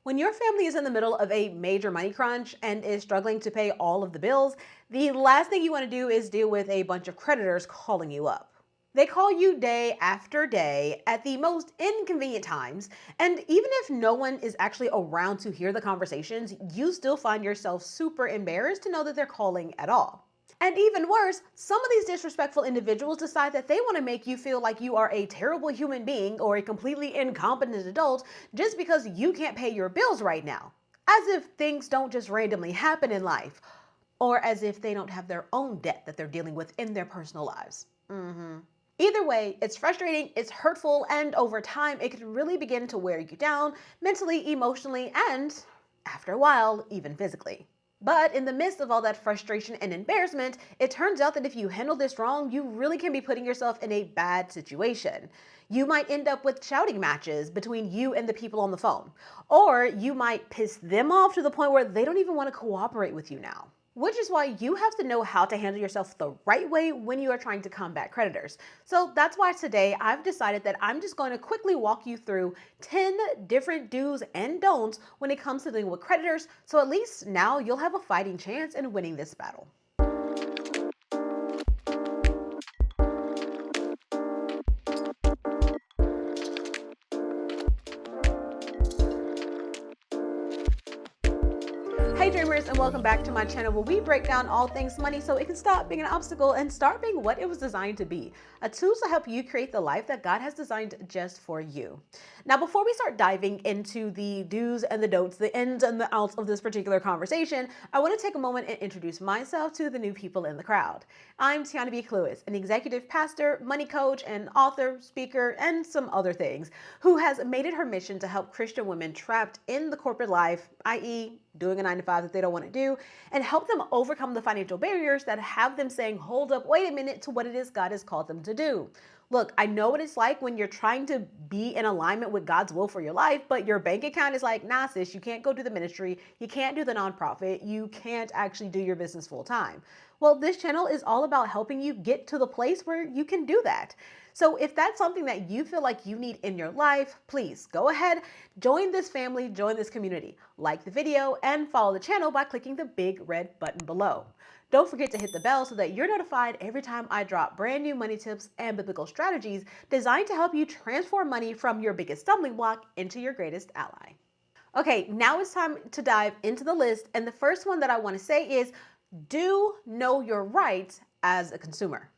When your family is in the middle of a major money crunch and is struggling to pay all of the bills, the last thing you want to do is deal with a bunch of creditors calling you up. They call you day after day at the most inconvenient times, and even if no one is actually around to hear the conversations, you still find yourself super embarrassed to know that they're calling at all. And even worse, some of these disrespectful individuals decide that they want to make you feel like you are a terrible human being or a completely incompetent adult just because you can't pay your bills right now. As if things don't just randomly happen in life, or as if they don't have their own debt that they're dealing with in their personal lives. Either way, it's frustrating, it's hurtful, and over time, it can really begin to wear you down mentally, emotionally, and after a while, even physically. But in the midst of all that frustration and embarrassment, it turns out that if you handle this wrong, you really can be putting yourself in a bad situation. You might end up with shouting matches between you and the people on the phone, or you might piss them off to the point where they don't even want to cooperate with you now. Which is why you have to know how to handle yourself the right way when you are trying to combat creditors. So that's why today I've decided that I'm just going to quickly walk you through 10 different do's and don'ts when it comes to dealing with creditors, so at least now you'll have a fighting chance in winning this battle. Hey dreamers, and welcome back to my channel where we break down all things money so it can stop being an obstacle and start being what it was designed to be, a tool to help you create the life that God has designed just for you. Now, before we start diving into the do's and the don'ts, the ins and the outs of this particular conversation, I want to take a moment and introduce myself to the new people in the crowd. I'm Tiana B. Cluis, an executive pastor, money coach, and author, speaker, and some other things, who has made it her mission to help Christian women trapped in the corporate life, i.e., doing a 9-to-5 that they don't want to do, and help them overcome the financial barriers that have them saying, hold up, wait a minute, to what it is God has called them to do. Look, I know what it's like when you're trying to be in alignment with God's will for your life, but your bank account is like, nah, sis, you can't go do the ministry, you can't do the nonprofit, you can't actually do your business full time. Well, this channel is all about helping you get to the place where you can do that. So if that's something that you feel like you need in your life, please go ahead, join this family, join this community. Like the video and follow the channel by clicking the big red button below. Don't forget to hit the bell so that you're notified every time I drop brand new money tips and biblical strategies designed to help you transform money from your biggest stumbling block into your greatest ally. Okay, now it's time to dive into the list. And the first one that I want to say is, do know your rights as a consumer.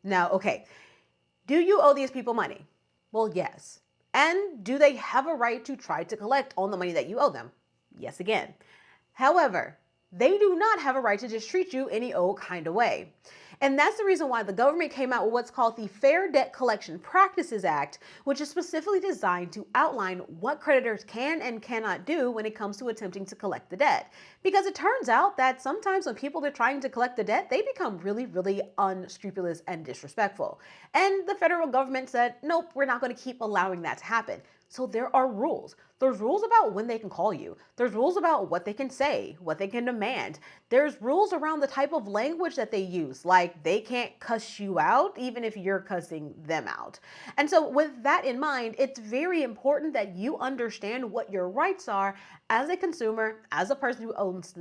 Now, okay, do you owe these people money? Well, yes. And do they have a right to try to collect on the money that you owe them? Yes, again. However, they do not have a right to just treat you any old kind of way. And that's the reason why the government came out with what's called the Fair Debt Collection Practices Act, which is specifically designed to outline what creditors can and cannot do when it comes to attempting to collect the debt. Because it turns out that sometimes when people are trying to collect the debt, they become really, really unscrupulous and disrespectful. And the federal government said, nope, we're not going to keep allowing that to happen. So there are rules. There's rules about when they can call you. There's rules about what they can say, what they can demand. There's rules around the type of language that they use, like they can't cuss you out even if you're cussing them out. And so with that in mind, it's very important that you understand what your rights are as a consumer, as a person who owes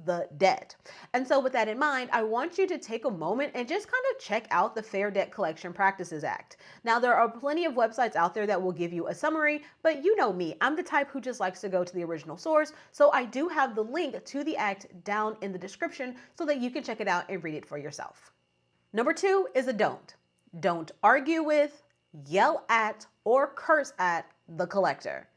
the debt. And so with that in mind, I want you to take a moment and just kind of check out the Fair Debt Collection Practices Act. Now, there are plenty of websites out there that will give you a summary, but you know me, I'm the type who just likes to go to the original source. So I do have the link to the act down in the description so that you can check it out and read it for yourself. Number 2 is a don't. Don't argue with, yell at, or curse at the collector.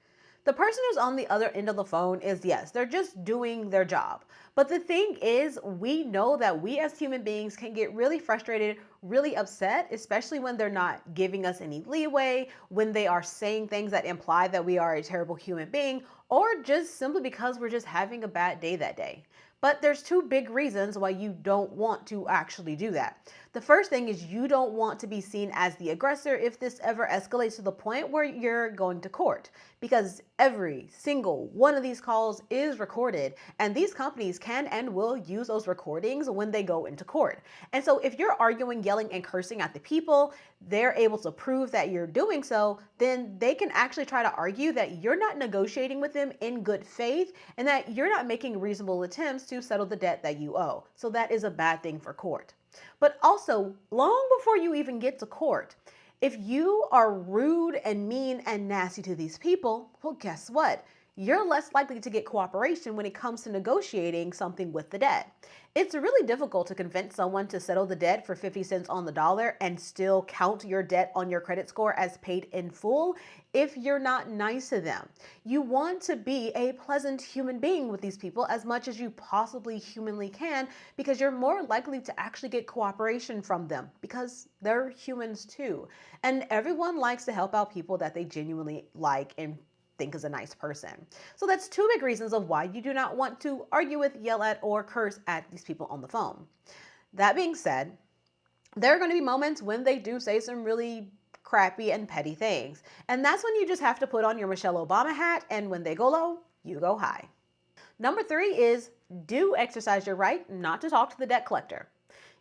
The person who's on the other end of the phone is, yes, they're just doing their job. But the thing is, we know that we as human beings can get really frustrated, really upset, especially when they're not giving us any leeway, when they are saying things that imply that we are a terrible human being, or just simply because we're just having a bad day that day. But there's 2 big reasons why you don't want to actually do that. The first thing is you don't want to be seen as the aggressor if this ever escalates to the point where you're going to court, because every single one of these calls is recorded, and these companies can and will use those recordings when they go into court. And so if you're arguing, yelling, and cursing at the people, they're able to prove that you're doing so, then they can actually try to argue that you're not negotiating with them in good faith and that you're not making reasonable attempts to settle the debt that you owe. So that is a bad thing for court. But also, long before you even get to court, if you are rude and mean and nasty to these people, well, guess what? You're less likely to get cooperation when it comes to negotiating something with the debt. It's really difficult to convince someone to settle the debt for 50 cents on the dollar and still count your debt on your credit score as paid in full if you're not nice to them. You want to be a pleasant human being with these people as much as you possibly humanly can, because you're more likely to actually get cooperation from them because they're humans too. And everyone likes to help out people that they genuinely like and think is a nice person. So that's two big reasons of why you do not want to argue with, yell at, or curse at these people on the phone. That being said, there are going to be moments when they do say some really crappy and petty things. And that's when you just have to put on your Michelle Obama hat, and when they go low, you go high. Number 3 is do exercise your right not to talk to the debt collector.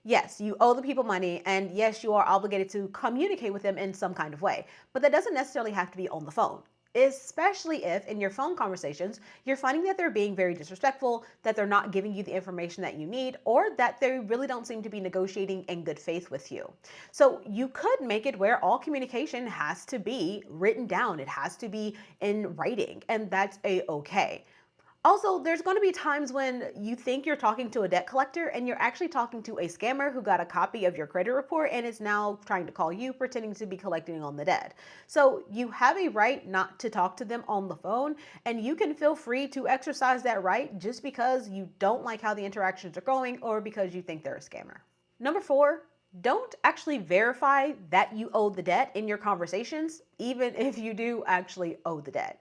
Yes, you owe the people money, and yes, you are obligated to communicate with them in some kind of way, but that doesn't necessarily have to be on the phone. Especially if in your phone conversations, you're finding that they're being very disrespectful, that they're not giving you the information that you need, or that they really don't seem to be negotiating in good faith with you. So you could make it where all communication has to be written down. It has to be in writing, and that's okay. Also, there's going to be times when you think you're talking to a debt collector and you're actually talking to a scammer who got a copy of your credit report and is now trying to call you pretending to be collecting on the debt. So you have a right not to talk to them on the phone, and you can feel free to exercise that right just because you don't like how the interactions are going or because you think they're a scammer. Number 4, don't actually verify that you owe the debt in your conversations, even if you do actually owe the debt.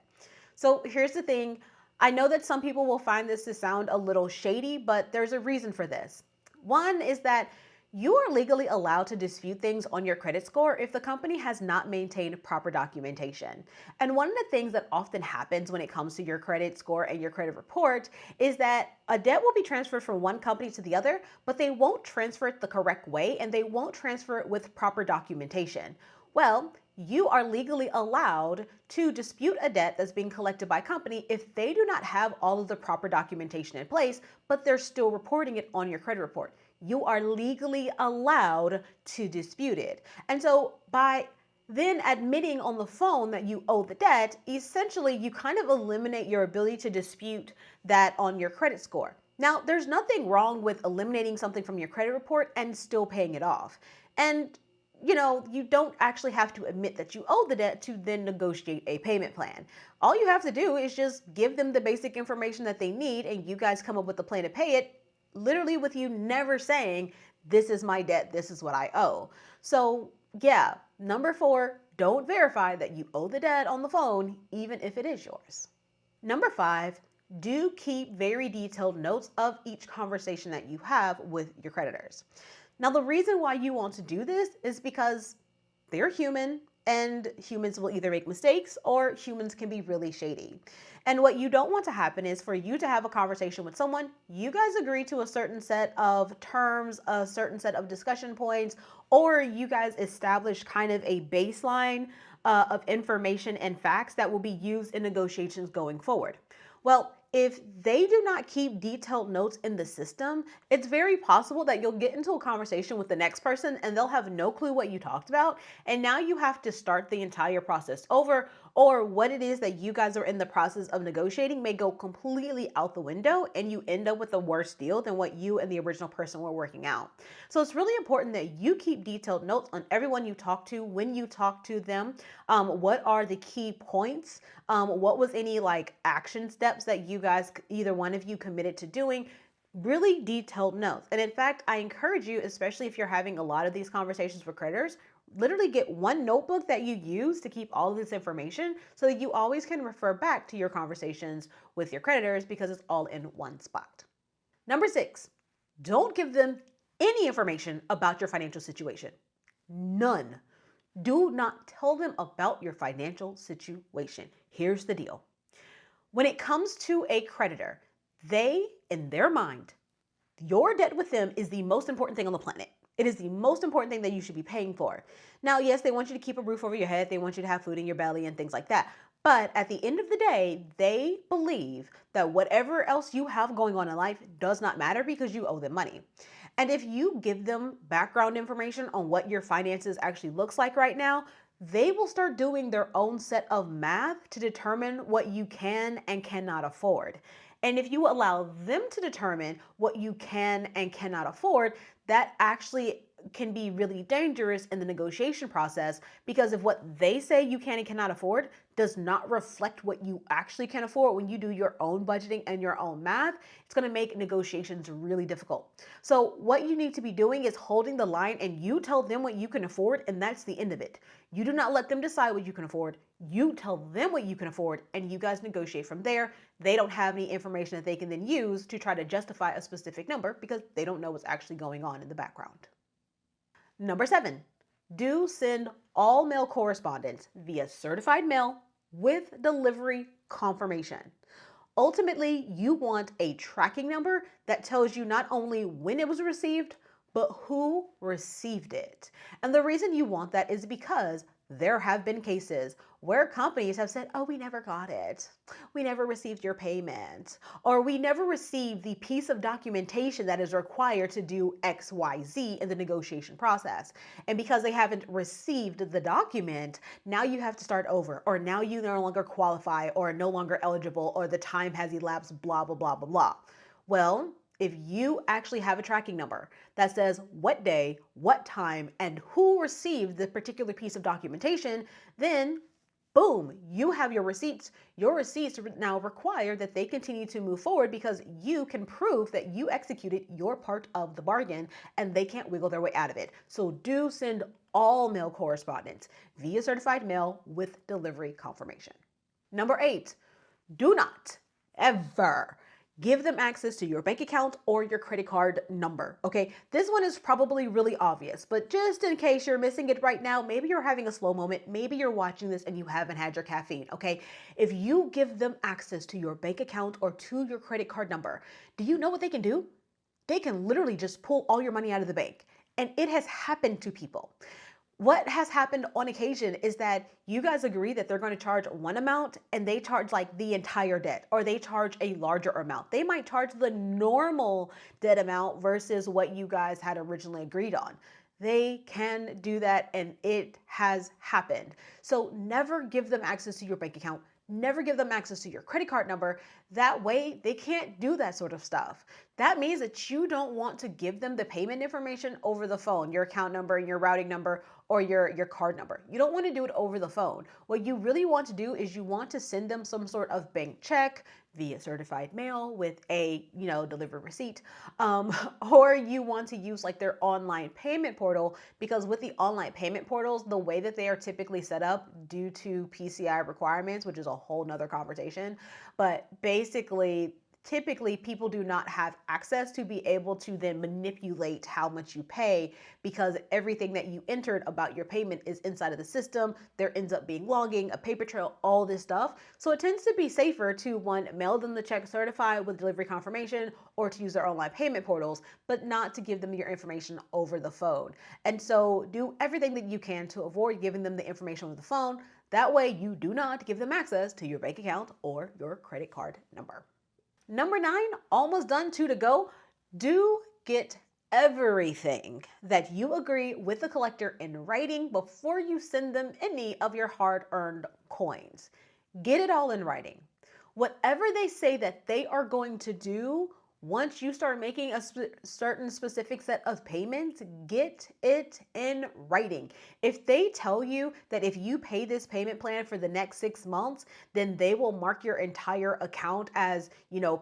So here's the thing. I know that some people will find this to sound a little shady, but there's a reason for this. One is that you are legally allowed to dispute things on your credit score if the company has not maintained proper documentation. And one of the things that often happens when it comes to your credit score and your credit report is that a debt will be transferred from one company to the other, but they won't transfer it the correct way and they won't transfer it with proper documentation. Well, you are legally allowed to dispute a debt that's being collected by a company if they do not have all of the proper documentation in place, but they're still reporting it on your credit report. You are legally allowed to dispute it. And so by then admitting on the phone that you owe the debt, essentially you kind of eliminate your ability to dispute that on your credit score. Now, there's nothing wrong with eliminating something from your credit report and still paying it off. And you don't actually have to admit that you owe the debt to then negotiate a payment plan. All you have to do is just give them the basic information that they need, and you guys come up with a plan to pay it, literally with you never saying, this is my debt, this is what I owe. So yeah, number 4, don't verify that you owe the debt on the phone, even if it is yours. Number 5, do keep very detailed notes of each conversation that you have with your creditors. Now, the reason why you want to do this is because they're human, and humans will either make mistakes or humans can be really shady. And what you don't want to happen is for you to have a conversation with someone, you guys agree to a certain set of terms, a certain set of discussion points, or you guys establish kind of a baseline of information and facts that will be used in negotiations going forward. Well, if they do not keep detailed notes in the system, it's very possible that you'll get into a conversation with the next person and they'll have no clue what you talked about. And now you have to start the entire process over, or what it is that you guys are in the process of negotiating may go completely out the window and you end up with a worse deal than what you and the original person were working out. So it's really important that you keep detailed notes on everyone you talk to, when you talk to them, what are the key points, what was any action steps that you guys, either one of you committed to doing. Really detailed notes. And in fact, I encourage you, especially if you're having a lot of these conversations with creditors, literally get one notebook that you use to keep all of this information so that you always can refer back to your conversations with your creditors because it's all in one spot. Number 6, don't give them any information about your financial situation. None. Do not tell them about your financial situation. Here's the deal. When it comes to a creditor, they, in their mind, your debt with them is the most important thing on the planet. It is the most important thing that you should be paying for. Now, yes, they want you to keep a roof over your head, they want you to have food in your belly and things like that. But at the end of the day, they believe that whatever else you have going on in life does not matter because you owe them money. And if you give them background information on what your finances actually looks like right now, they will start doing their own set of math to determine what you can and cannot afford. And if you allow them to determine what you can and cannot afford, that actually can be really dangerous in the negotiation process, because if what they say you can and cannot afford does not reflect what you actually can afford when you do your own budgeting and your own math, it's going to make negotiations really difficult. So what you need to be doing is holding the line, and you tell them what you can afford, and that's the end of it. You do not let them decide what you can afford. You tell them what you can afford, and you guys negotiate from there. They don't have any information that they can then use to try to justify a specific number because they don't know what's actually going on in the background. Number 7, do send all mail correspondence via certified mail with delivery confirmation. Ultimately, you want a tracking number that tells you not only when it was received, but who received it. And the reason you want that is because there have been cases where companies have said, oh, we never got it. We never received your payment. Or we never received the piece of documentation that is required to do XYZ in the negotiation process. And because they haven't received the document, now you have to start over, or now you no longer qualify, or no longer eligible, or the time has elapsed, blah, blah, blah, blah, blah. Well, if you actually have a tracking number that says what day, what time, and who received the particular piece of documentation, then boom, you have your receipts. Your receipts now require that they continue to move forward because you can prove that you executed your part of the bargain and they can't wiggle their way out of it. So do send all mail correspondence via certified mail with delivery confirmation. Number 8, do not ever give them access to your bank account or your credit card number. Okay, this one is probably really obvious, but just in case you're missing it right now, maybe you're having a slow moment, maybe you're watching this and you haven't had your caffeine. Okay, if you give them access to your bank account or to your credit card number, do you know what they can do? They can literally just pull all your money out of the bank. And it has happened to people. What has happened on occasion is that you guys agree that they're going to charge one amount and they charge like the entire debt, or they charge a larger amount. They might charge the normal debt amount versus what you guys had originally agreed on. They can do that, and it has happened. So never give them access to your bank account. Never give them access to your credit card number. That way, they can't do that sort of stuff. That means that you don't want to give them the payment information over the phone, your account number, your routing number, or your card number. You don't want to do it over the phone. What you really want to do is you want to send them some sort of bank check via certified mail with a, delivery receipt, or you want to use like their online payment portal, because with the online payment portals, the way that they are typically set up due to PCI requirements, which is a whole nother conversation, but basically, typically people do not have access to be able to then manipulate how much you pay, because everything that you entered about your payment is inside of the system. There ends up being logging, a paper trail, all this stuff. So it tends to be safer to, one, mail them the check certified with delivery confirmation, or to use their online payment portals, but not to give them your information over the phone. And so do everything that you can to avoid giving them the information over the phone. That way you do not give them access to your bank account or your credit card number. Number 9, almost done, 2 to go. Do get everything that you agree with the collector in writing before you send them any of your hard-earned coins. Get it all in writing. Whatever they say that they are going to do, once you start making a certain specific set of payments, get it in writing. If they tell you that if you pay this payment plan for the next 6 months, then they will mark your entire account as,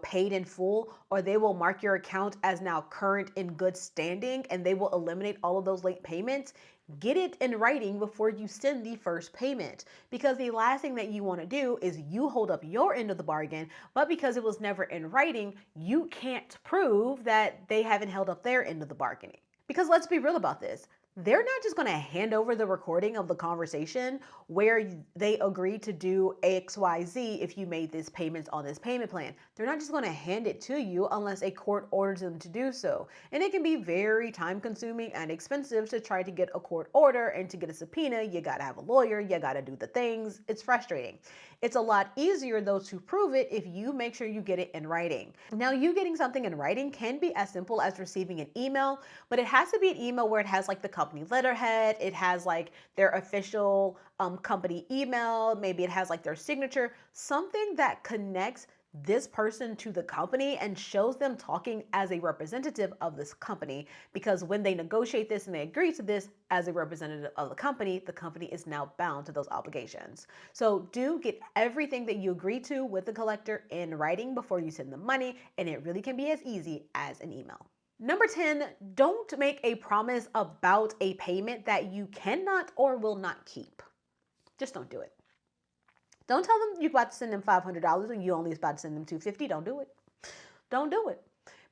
paid in full, or they will mark your account as now current in good standing, and they will eliminate all of those late payments, get it in writing before you send the first payment, because the last thing that you want to do is you hold up your end of the bargain, but because it was never in writing, you can't prove that they haven't held up their end of the bargaining. Because let's be real about this. they're not just going to hand over the recording of the conversation where they agree to do XYZ if you made this payments on this payment plan. They're not just going to hand it to you unless a court orders them to do so. And it can be very time consuming and expensive to try to get a court order, and to get a subpoena, you got to have a lawyer, you got to do the things. It's frustrating. It's a lot easier though to prove it if you make sure you get it in writing. Now, you getting something in writing can be as simple as receiving an email, but it has to be an email where it has like the company letterhead, it has like their official company email, maybe it has like their signature, something that connects this person to the company and shows them talking as a representative of this company. Because when they negotiate this and they agree to this as a representative of the company is now bound to those obligations. So do get everything that you agree to with the collector in writing before you send them money, and it really can be as easy as an email. Number 10, don't make a promise about a payment that you cannot or will not keep. Just don't do it. Don't tell them you're about to send them $500 and you only about to send them $250. Don't do it. Don't do it.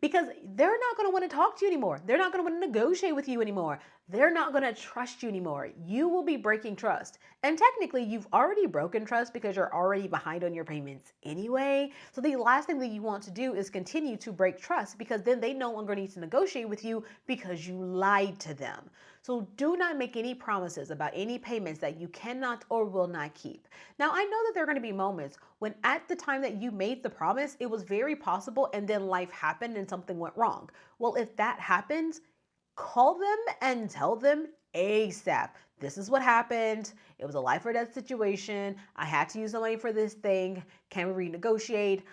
Because they're not going to want to talk to you anymore. They're not going to want to negotiate with you anymore. They're not going to trust you anymore. You will be breaking trust. And technically, you've already broken trust because you're already behind on your payments anyway. So the last thing that you want to do is continue to break trust, because then they no longer need to negotiate with you because you lied to them. So do not make any promises about any payments that you cannot or will not keep. Now, I know that there are going to be moments when at the time that you made the promise, it was very possible and then life happened and something went wrong. Well, if that happens, call them and tell them ASAP. This is what happened. It was a life or death situation. I had to use the money for this thing. Can we renegotiate?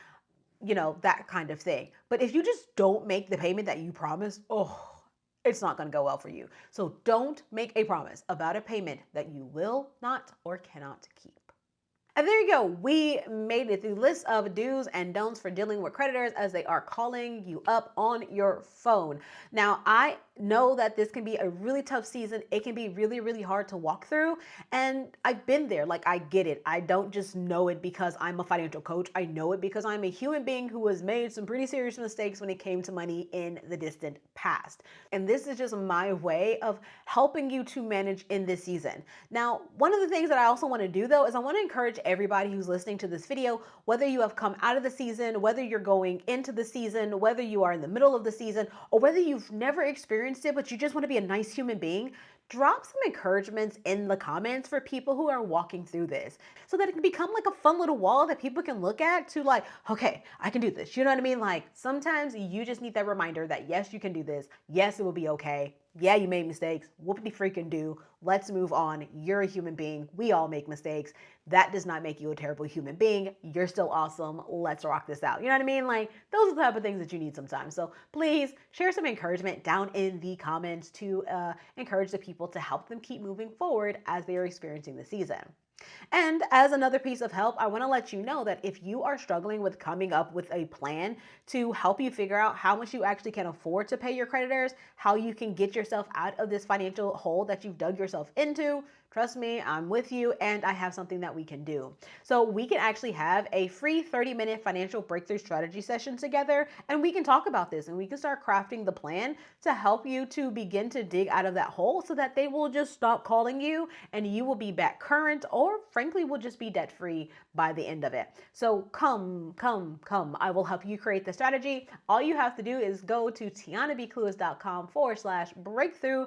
You know, that kind of thing. But if you just don't make the payment that you promised, it's not going to go well for you. So don't make a promise about a payment that you will not or cannot keep. And there you go. We made it through the list of do's and don'ts for dealing with creditors as they are calling you up on your phone. Now, I know that this can be a really tough season. It can be really, really hard to walk through. And I've been there. Like, I get it. I don't just know it because I'm a financial coach. I know it because I'm a human being who has made some pretty serious mistakes when it came to money in the distant past. And this is just my way of helping you to manage in this season. Now, one of the things that I also want to do though is I want to encourage everybody who's listening to this video, whether you have come out of the season, whether you're going into the season, whether you are in the middle of the season, or whether you've never experienced it, but you just want to be a nice human being, drop some encouragements in the comments for people who are walking through this so that it can become like a fun little wall that people can look at to like, okay, I can do this. You know what I mean? Like, sometimes you just need that reminder that yes, you can do this. Yes, it will be okay. Yeah, you made mistakes. Whoopity freaking do. Let's move on. You're a human being. We all make mistakes. That does not make you a terrible human being. You're still awesome. Let's rock this out. You know what I mean? Like, those are the type of things that you need sometimes. So please share some encouragement down in the comments to encourage the people to help them keep moving forward as they are experiencing the season. And as another piece of help, I want to let you know that if you are struggling with coming up with a plan to help you figure out how much you actually can afford to pay your creditors, how you can get yourself out of this financial hole that you've dug yourself into, trust me, I'm with you, and I have something that we can do. So we can actually have a free 30-minute financial breakthrough strategy session together, and we can talk about this, and we can start crafting the plan to help you to begin to dig out of that hole so that they will just stop calling you and you will be back current, or frankly, will just be debt-free by the end of it. So come. I will help you create the strategy. All you have to do is go to tianabclewis.com/breakthrough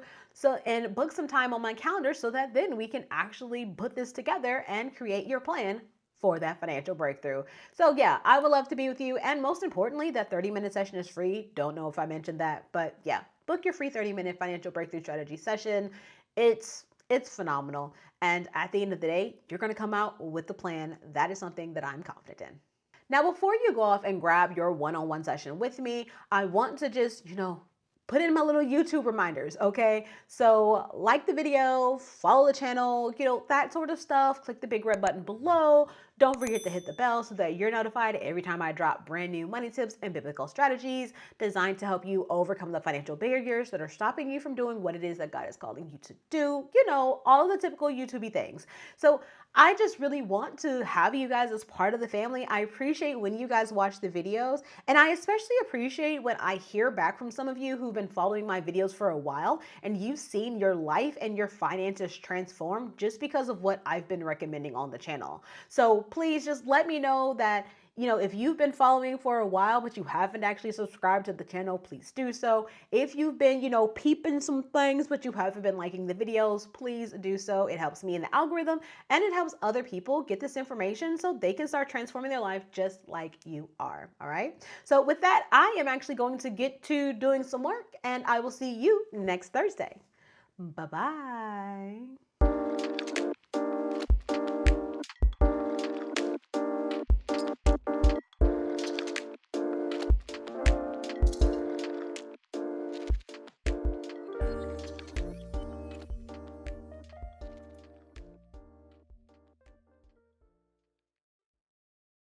and book some time on my calendar so that then we can actually put this together and create your plan for that financial breakthrough. So yeah, I would love to be with you. And most importantly, that 30-minute session is free. Don't know if I mentioned that, but yeah, book your free 30-minute financial breakthrough strategy session. It's phenomenal. And at the end of the day, you're going to come out with the plan. That is something that I'm confident in. Now, before you go off and grab your one-on-one session with me, I want to just, put in my little YouTube reminders, okay? So like the video, follow the channel, that sort of stuff. Click the big red button below. Don't forget to hit the bell so that you're notified every time I drop brand new money tips and biblical strategies designed to help you overcome the financial barriers that are stopping you from doing what it is that God is calling you to do. You know, all of the typical YouTubey things. So I just really want to have you guys as part of the family. I appreciate when you guys watch the videos, and I especially appreciate when I hear back from some of you who've been following my videos for a while and you've seen your life and your finances transform just because of what I've been recommending on the channel. So please just let me know that, you know, if you've been following for a while but you haven't actually subscribed to the channel, please do so. If you've been, you know, peeping some things but you haven't been liking the videos, please do so. It helps me in the algorithm and it helps other people get this information so they can start transforming their life just like you are. All right. So with that, I am actually going to get to doing some work and I will see you next Thursday. Bye-bye.